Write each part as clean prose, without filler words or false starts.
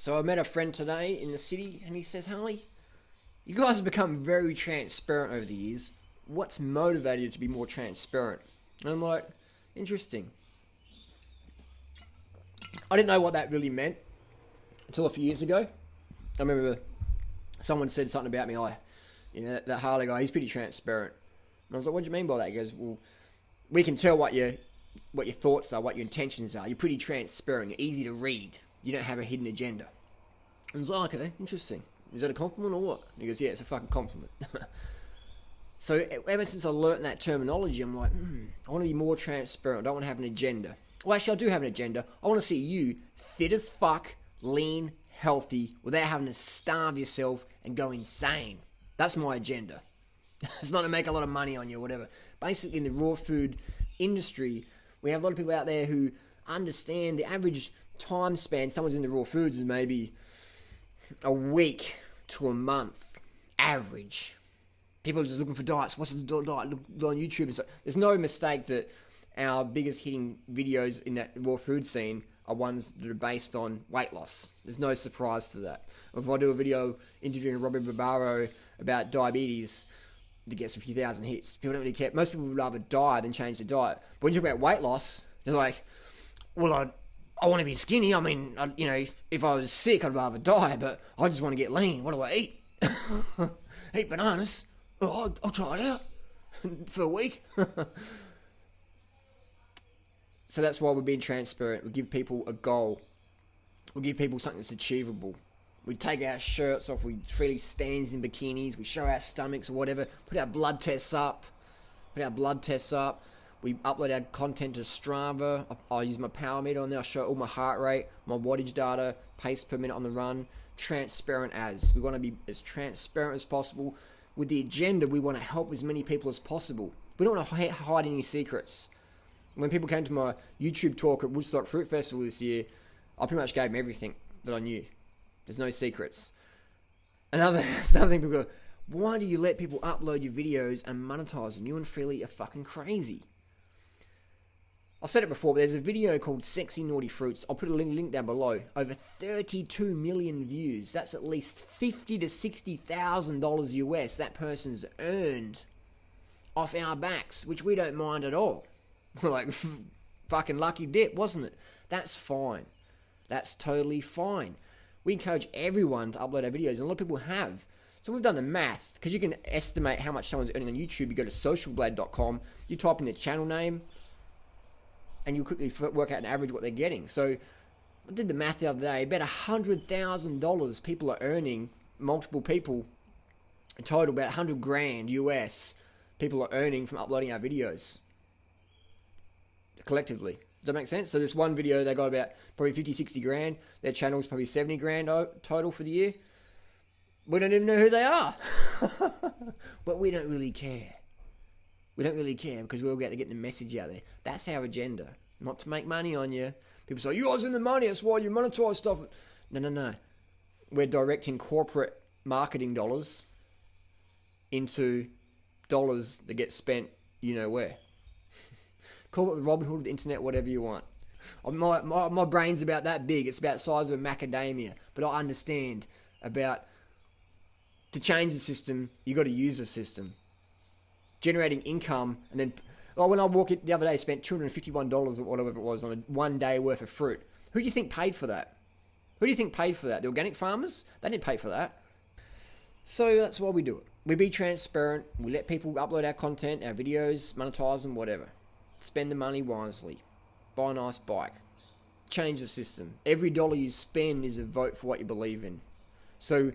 So I met a friend today in the city, and he says, Harley, you guys have become very transparent over the years. What's motivated you to be more transparent? And I'm like, interesting. I didn't know what that really meant until a few years ago. I remember someone said something about me, that Harley guy, he's pretty transparent. And I was like, what do you mean by that? He goes, well, we can tell what your thoughts are, what your intentions are. You're pretty transparent. You're easy to read. You don't have a hidden agenda. And I was like, okay, interesting. Is that a compliment or what? And he goes, yeah, it's a fucking compliment. So ever since I learnt that terminology, I'm like, I want to be more transparent. I don't want to have an agenda. Well, actually, I do have an agenda. I want to see you fit as fuck, lean, healthy, without having to starve yourself and go insane. That's my agenda. It's not to make a lot of money on you or whatever. Basically, in the raw food industry, we have a lot of people out there who understand the average time span someone's in the raw foods is maybe a week to a month. Average. People are just looking for diets. What's the diet? Look on YouTube and stuff. There's no mistake that our biggest hitting videos in that raw food scene are ones that are based on weight loss. There's no surprise to that. If I do a video interviewing Robbie Barbaro about diabetes, it gets a few thousand hits. People don't really care. Most people would rather die than change their diet. But when you talk about weight loss, they're like, well, I want to be skinny. I mean, if I was sick, I'd rather die, but I just want to get lean. What do I eat? Eat bananas. Oh, I'll try it out for a week. So that's why we're being transparent. We give people a goal. We give people something that's achievable. We take our shirts off. We freely stand in bikinis. We show our stomachs or whatever. Put our blood tests up. We upload our content to Strava. I use my power meter on there. I show all my heart rate, my wattage data, pace per minute on the run. Transparent as. We want to be as transparent as possible. With the agenda, we want to help as many people as possible. We don't want to hide any secrets. When people came to my YouTube talk at Woodstock Fruit Festival this year, I pretty much gave them everything that I knew. There's no secrets. Another thing, people go, why do you let people upload your videos and monetize them? You and Freely are fucking crazy. I said it before, but there's a video called Sexy Naughty Fruits. I'll put a link down below. Over 32 million views. That's at least $50,000 to $60,000 US that person's earned off our backs, which we don't mind at all. We're like, fucking lucky dip, wasn't it? That's fine. That's totally fine. We encourage everyone to upload our videos, and a lot of people have. So we've done the math, because you can estimate how much someone's earning on YouTube. You go to socialblade.com, you type in their channel name, and you quickly work out an average what they're getting. So I did the math the other day. About $100,000 people are earning, multiple people, in total about 100 grand US people are earning from uploading our videos. Collectively. Does that make sense? So this one video, they got about probably 50, 60 grand. Their channel's probably 70 grand total for the year. We don't even know who they are. But we don't really care. We don't really care because we're out to get the message out there. That's our agenda. Not to make money on you. People say, you guys in the money, that's why you monetize stuff. No. We're directing corporate marketing dollars into dollars that get spent you know where. Call it the Robin Hood of the internet, whatever you want. My brain's about that big. It's about the size of a macadamia. But I understand about, to change the system, you got to use the system. Generating income, and then, when I walked in the other day, I spent $251 or whatever it was on a 1 day worth of fruit. Who do you think paid for that? The organic farmers? They didn't pay for that. So that's why we do it. We be transparent. We let people upload our content, our videos, monetize them, whatever. Spend the money wisely. Buy a nice bike. Change the system. Every dollar you spend is a vote for what you believe in. So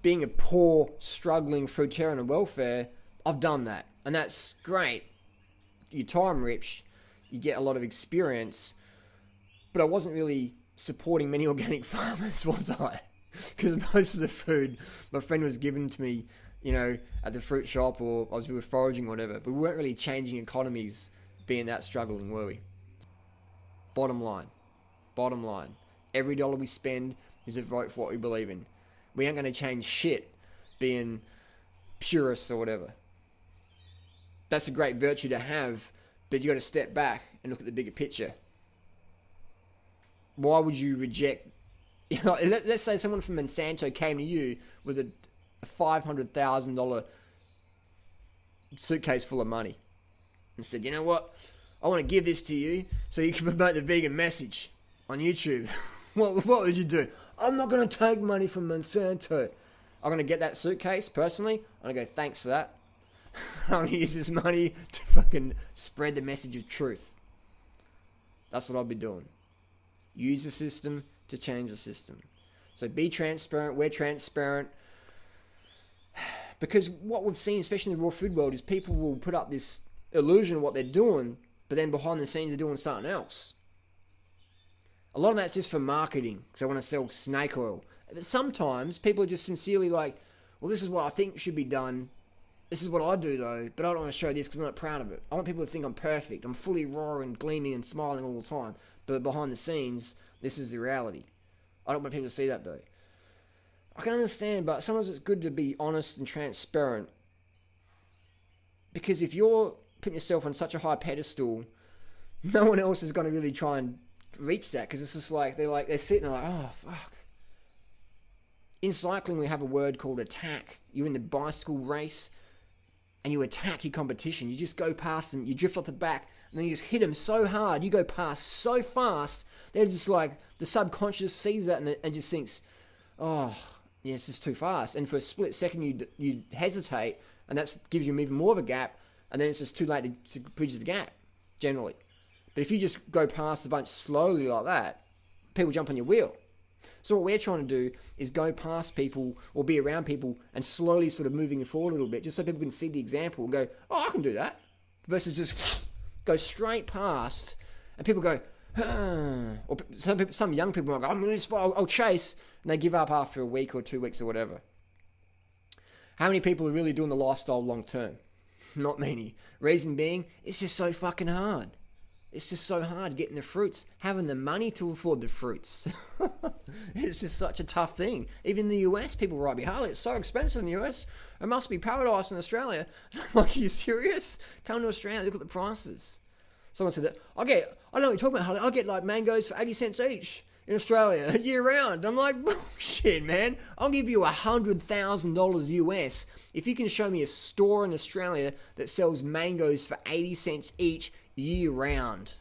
being a poor, struggling fruitarian on welfare, I've done that. And that's great. You're time rich. You get a lot of experience. But I wasn't really supporting many organic farmers, was I? Because most of the food my friend was giving to me, at the fruit shop, or we were foraging or whatever. But we weren't really changing economies being that struggling, were we? Bottom line. Every dollar we spend is a vote for what we believe in. We ain't going to change shit being purists or whatever. That's a great virtue to have, but you got to step back and look at the bigger picture. Why would you reject You know, let's say someone from Monsanto came to you with a $500,000 suitcase full of money and said, you know what? I want to give this to you so you can promote the vegan message on YouTube. What would you do? I'm not going to take money from Monsanto. I'm going to get that suitcase, personally. I'm going to go, thanks for that. I'm going to use this money to fucking spread the message of truth. That's what I'll be doing. Use the system to change the system. So be transparent. We're transparent. Because what we've seen, especially in the raw food world, is people will put up this illusion of what they're doing, but then behind the scenes they're doing something else. A lot of that's just for marketing, because they want to sell snake oil. But sometimes people are just sincerely like, well, this is what I think should be done. This is what I do, though, but I don't want to show this because I'm not proud of it. I want people to think I'm perfect. I'm fully raw and gleaming and smiling all the time. But behind the scenes, this is the reality. I don't want people to see that, though. I can understand, but sometimes it's good to be honest and transparent. Because if you're putting yourself on such a high pedestal, no one else is going to really try and reach that. Because it's just like, they're sitting there like, oh, fuck. In cycling, we have a word called attack. You're in the bicycle race, and you attack your competition. You just go past them, you drift off the back, and then you just hit them so hard, you go past so fast, they're just like, the subconscious sees that and just thinks, oh, yeah, it's just too fast. And for a split second, you hesitate, and that gives you even more of a gap, and then it's just too late to bridge the gap, generally. But if you just go past a bunch slowly like that, people jump on your wheel. So what we're trying to do is go past people or be around people and slowly sort of moving it forward a little bit, just so people can see the example and go, oh, I can do that. Versus just go straight past and people go, or some young people are like, I'm really spoiled, I'll chase, and they give up after a week or 2 weeks or whatever. How many people are really doing the lifestyle long term? Not many. Reason being, it's just so fucking hard. It's just so hard getting the fruits, having the money to afford the fruits. It's just such a tough thing. Even in the US, people write me, Harley, it's so expensive in the US. It must be paradise in Australia. I'm like, are you serious? Come to Australia, look at the prices. Someone said that, I don't know what you're talking about, Harley. I get like mangoes for 80 cents each in Australia, year round. I'm like, bullshit, man. I'll give you $100,000 US if you can show me a store in Australia that sells mangoes for 80 cents each year round.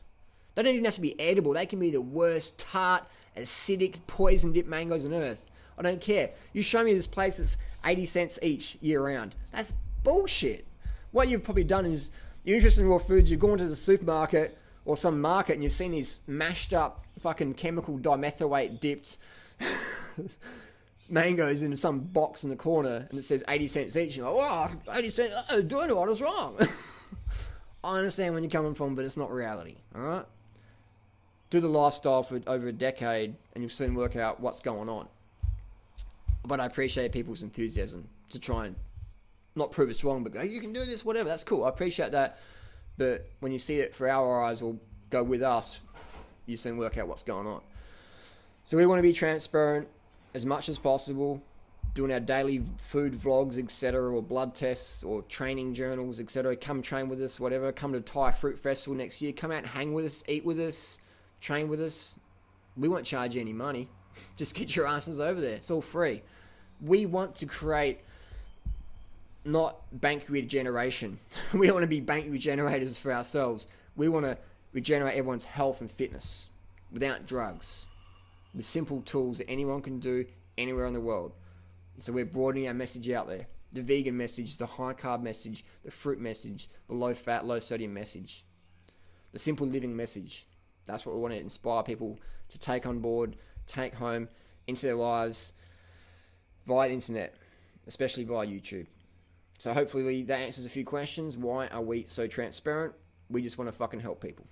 They don't even have to be edible. They can be the worst tart, acidic, poison-dipped mangoes on earth. I don't care. You show me this place that's 80 cents each year round. That's bullshit. What you've probably done is, you're interested in raw foods, you've gone to the supermarket or some market and you've seen these mashed up fucking chemical dimethoate dipped mangoes in some box in the corner and it says 80 cents each. You're like, wow, 80 cents, doing what is wrong? I understand where you're coming from, but it's not reality, alright? Do the lifestyle for over a decade and you'll soon work out what's going on. But I appreciate people's enthusiasm to try and not prove us wrong, but go, you can do this, whatever, that's cool. I appreciate that. But when you see it for our eyes or go with us, you soon work out what's going on. So we want to be transparent as much as possible, doing our daily food vlogs, etc., or blood tests, or training journals, etc. Come train with us, whatever. Come to Thai Fruit Festival next year. Come out and hang with us, eat with us, train with us. We won't charge you any money. Just get your asses over there. It's all free. We want to create not bank regeneration. We don't want to be bank regenerators for ourselves. We want to regenerate everyone's health and fitness without drugs, with simple tools that anyone can do anywhere in the world. So we're broadening our message out there. The vegan message, the high carb message, the fruit message, the low fat, low sodium message, the simple living message. That's what we want to inspire people to take on board, take home into their lives via the internet, especially via YouTube. So hopefully that answers a few questions. Why are we so transparent? We just want to fucking help people.